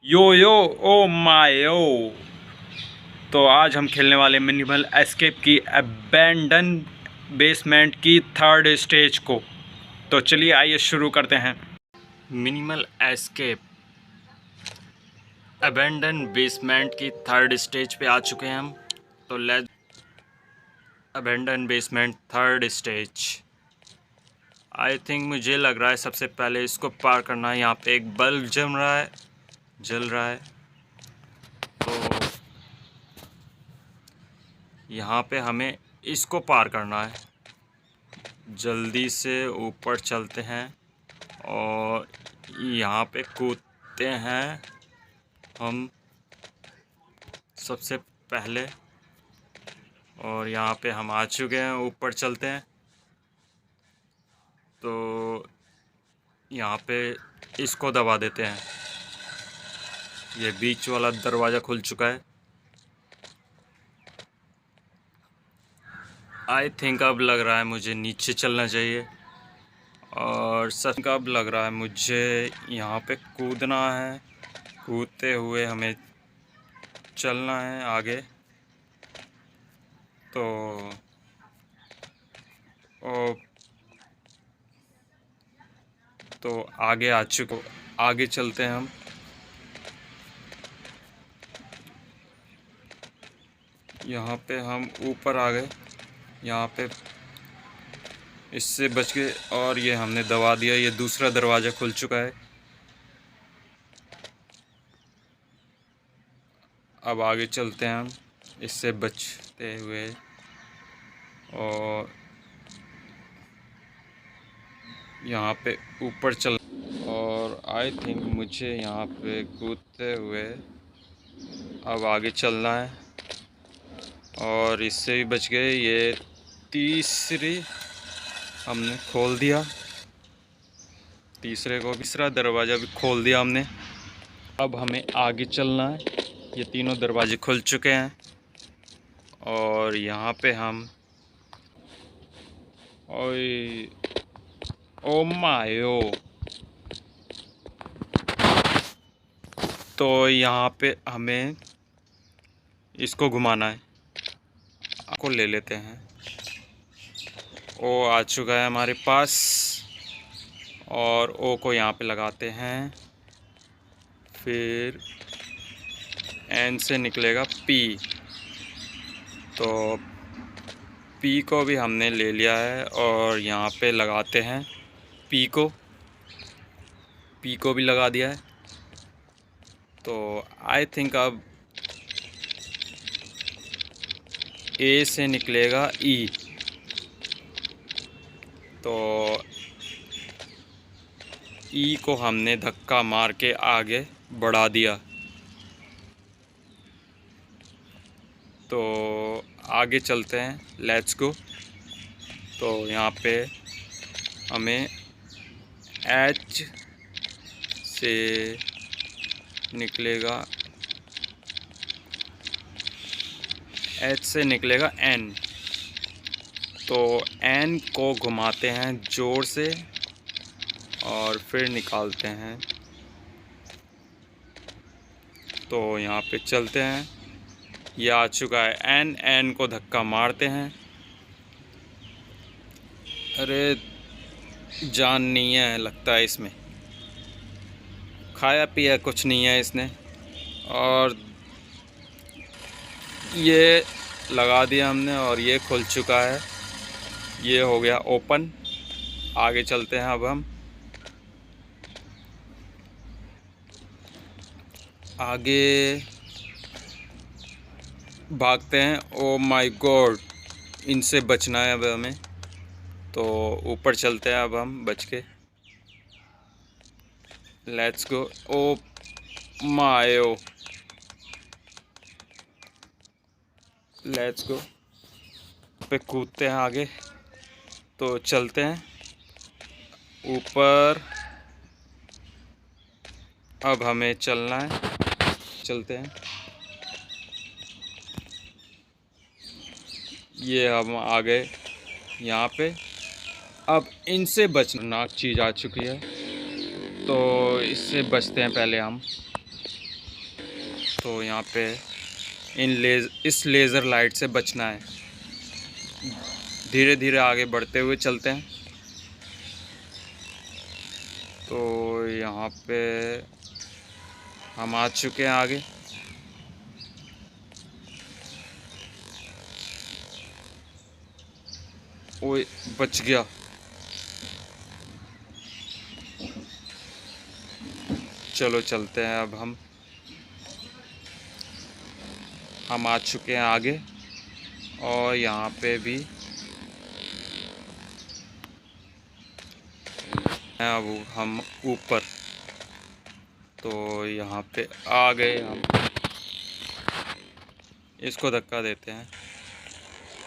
Yo yo oh my यो। तो आज हम खेलने वाले मिनिमल एस्केप की अबेंडन बेसमेंट की थर्ड स्टेज को। तो चलिए आइए शुरू करते हैं। मिनिमल एस्केप अबेंडन बेसमेंट की थर्ड स्टेज पे आ चुके हैं हम। तो let abandon basement third stage. I think मुझे लग रहा है सबसे पहले इसको पार करना है। यहाँ पे एक बल्ब जल रहा है। तो यहाँ पे हमें इसको पार करना है। जल्दी से ऊपर चलते हैं और यहाँ पे कूदते हैं हम सबसे पहले। और यहाँ पे हम आ चुके हैं, ऊपर चलते हैं। तो यहाँ पे इसको दबा देते हैं। ये बीच वाला दरवाज़ा खुल चुका है। आई थिंक अब लग रहा है मुझे नीचे चलना चाहिए। और सच का अब लग रहा है मुझे यहाँ पे कूदना है। कूदते हुए हमें चलना है आगे। तो ओ, तो आगे आ चुके, आगे चलते हैं हम। यहाँ पे हम ऊपर आ गए। यहाँ पे इससे बच गए और ये हमने दबा दिया। ये दूसरा दरवाज़ा खुल चुका है। अब आगे चलते हैं हम इससे बचते हुए। और यहाँ पे ऊपर चल, और आई थिंक मुझे यहाँ पे कूदते हुए अब आगे चलना है। और इससे भी बच गए। ये तीसरी हमने खोल दिया। तीसरा दरवाज़ा भी खोल दिया हमने। अब हमें आगे चलना है। ये तीनों दरवाजे खुल चुके हैं। और यहाँ पे हम ओए ओ मायो। तो यहाँ पे हमें इसको घुमाना है। आपको ले लेते हैं। ओ आ चुका है हमारे पास। और ओ को यहाँ पे लगाते हैं। फिर एन से निकलेगा पी। तो पी को भी हमने ले लिया है और यहाँ पे लगाते हैं पी को भी लगा दिया है। तो आई थिंक अब ए से निकलेगा ई। तो ई को हमने धक्का मार के आगे बढ़ा दिया। तो आगे चलते हैं, लेट्स गो। तो यहाँ पे हमें एच से निकलेगा एन। तो एन को घुमाते हैं जोर से और फिर निकालते हैं। तो यहाँ पे चलते हैं। ये आ चुका है एन को धक्का मारते हैं। अरे जान नहीं है लगता है इसमें, खाया पिया कुछ नहीं है इसने। और ये लगा दिया हमने और ये खुल चुका है। ये हो गया ओपन। आगे चलते हैं अब हम। आगे भागते हैं। ओ माय गॉड, इनसे बचना है अब हमें। तो ऊपर चलते हैं अब हम बच के। Let's go. ओ मायो, लेट्स गो। पे कूदते हैं आगे। तो चलते हैं ऊपर। अब हमें चलना है, चलते हैं। ये हम आ गए यहाँ पे। अब इनसे बचना चीज़ आ चुकी है। तो इससे बचते हैं पहले हम। तो यहाँ पे इस लेज़र लाइट से बचना है। धीरे धीरे आगे बढ़ते हुए चलते हैं। तो यहाँ पे हम आ चुके हैं आगे। ओए बच गया। चलो चलते हैं। अब हम आ चुके हैं आगे और यहाँ पे भी अब हम ऊपर। तो यहाँ पे आ गए हम। इसको धक्का देते हैं।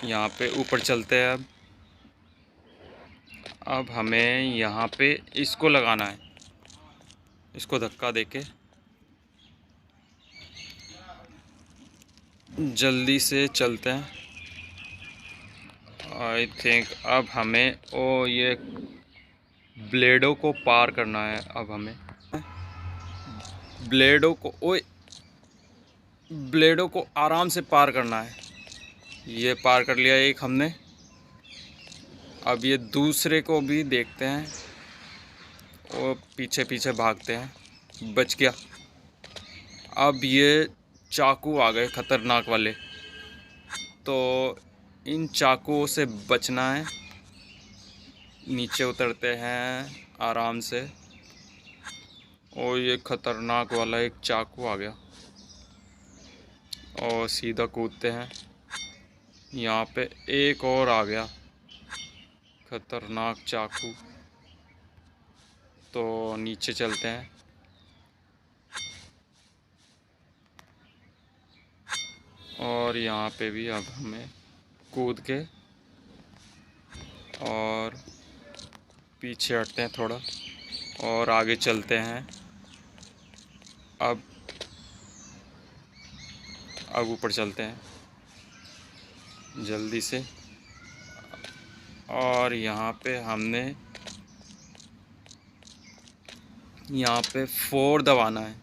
यहाँ पे ऊपर चलते हैं। अब हमें यहाँ पे इसको लगाना है। इसको धक्का देके जल्दी से चलते हैं। आई थिंक अब हमें ये ब्लेडों को पार करना है। अब हमें ब्लेडों को आराम से पार करना है। ये पार कर लिया एक हमने। अब ये दूसरे को भी देखते हैं। वो पीछे पीछे भागते हैं। बच गया। अब ये चाकू आ गए ख़तरनाक वाले। तो इन चाकुओं से बचना है। नीचे उतरते हैं आराम से। और ये ख़तरनाक वाला एक चाकू आ गया और सीधा कूदते हैं। यहाँ पे एक और आ गया ख़तरनाक चाकू। तो नीचे चलते हैं। और यहाँ पे भी अब हमें कूद के और पीछे हटते हैं थोड़ा और आगे चलते हैं। अब ऊपर चलते हैं जल्दी से। और यहाँ पे हमने यहाँ पे 4 दबाना है।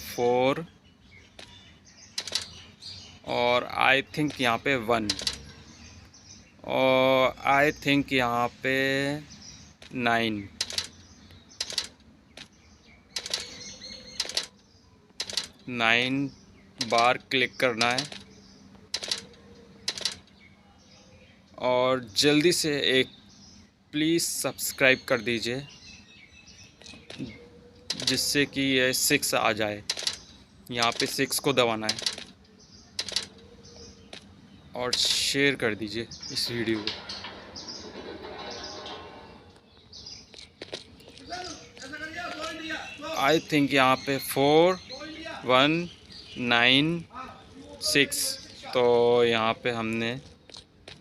4 और आई थिंक यहाँ पे 1 और आई थिंक यहाँ पे 9। 9 बार क्लिक करना है। और जल्दी से एक प्लीज़ सब्सक्राइब कर दीजिए जिससे कि ये 6 आ जाए। यहाँ पे 6 को दबाना है और शेयर कर दीजिए इस वीडियो को। आई थिंक यहाँ पे 4 1 9 6। तो यहाँ पे हमने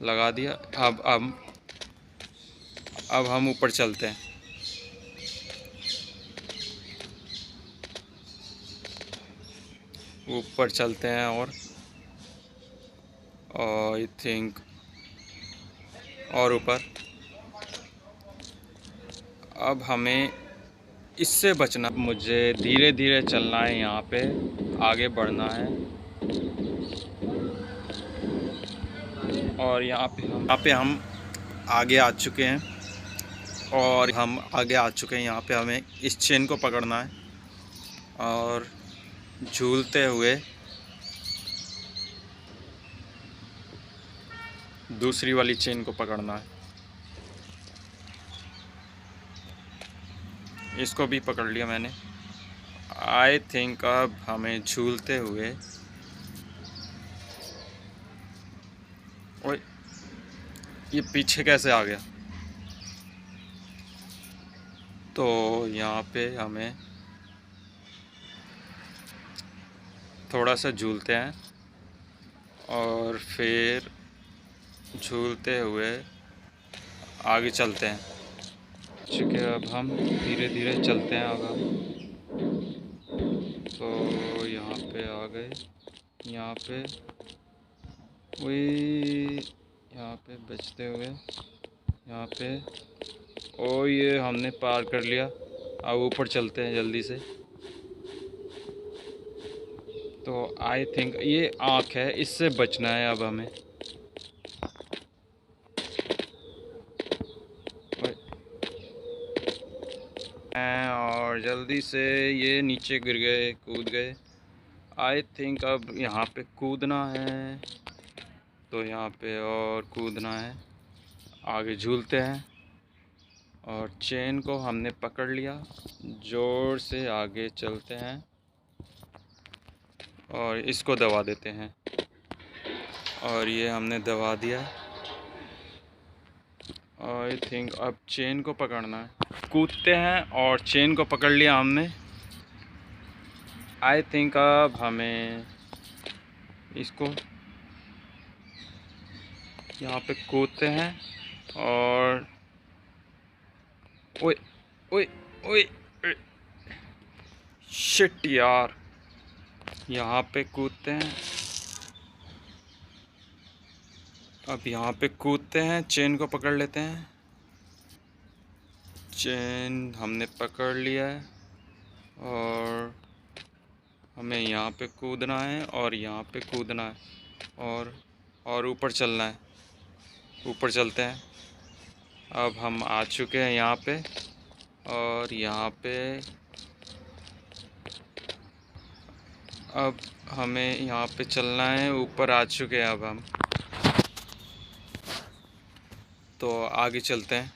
लगा दिया। अब हम ऊपर चलते हैं। ऊपर चलते हैं और आई थिंक और ऊपर। अब हमें इससे बचना। मुझे धीरे धीरे चलना है। यहाँ पे आगे बढ़ना है। और यहाँ पे हम आगे आ चुके हैं। और हम आगे आ चुके हैं। यहाँ पे हमें इस चेन को पकड़ना है और झूलते हुए दूसरी वाली चेन को पकड़ना है। इसको भी पकड़ लिया मैंने। आई थिंक अब हमें झूलते हुए ओए ये पीछे कैसे आ गया। तो यहाँ पे हमें थोड़ा सा झूलते हैं और फिर झूलते हुए आगे चलते हैं। चूँकि अब हम धीरे धीरे चलते हैं आगे। तो यहाँ पे आ गए। यहाँ पे वही यहाँ पे बचते हुए यहाँ पे ये हमने पार कर लिया। अब ऊपर चलते हैं जल्दी से। तो आई थिंक ये आँख है, इससे बचना है अब हमें। और जल्दी से ये नीचे गिर गए, कूद गए। आई थिंक अब यहाँ पे कूदना है, तो यहाँ पे और कूदना है। आगे झूलते हैं और चेन को हमने पकड़ लिया, जोर से आगे चलते हैं और इसको दबा देते हैं। और ये हमने दबा दिया। आई थिंक अब चेन को पकड़ना है। कूदते हैं और चेन को पकड़ लिया हमने। आई थिंक अब हमें इसको यहाँ पे कूदते हैं और ओए ओए ओए, शिट यार, यहाँ पे कूदते हैं। अब यहाँ पे कूदते हैं, चेन को पकड़ लेते हैं। चेन हमने पकड़ लिया है और हमें यहाँ पे कूदना है और यहाँ पे कूदना है और ऊपर चलना है। ऊपर चलते हैं। अब हम आ चुके हैं यहाँ पे और यहाँ पे अब हमें यहाँ पे चलना है। ऊपर आ चुके हैं अब हम, तो आगे चलते हैं।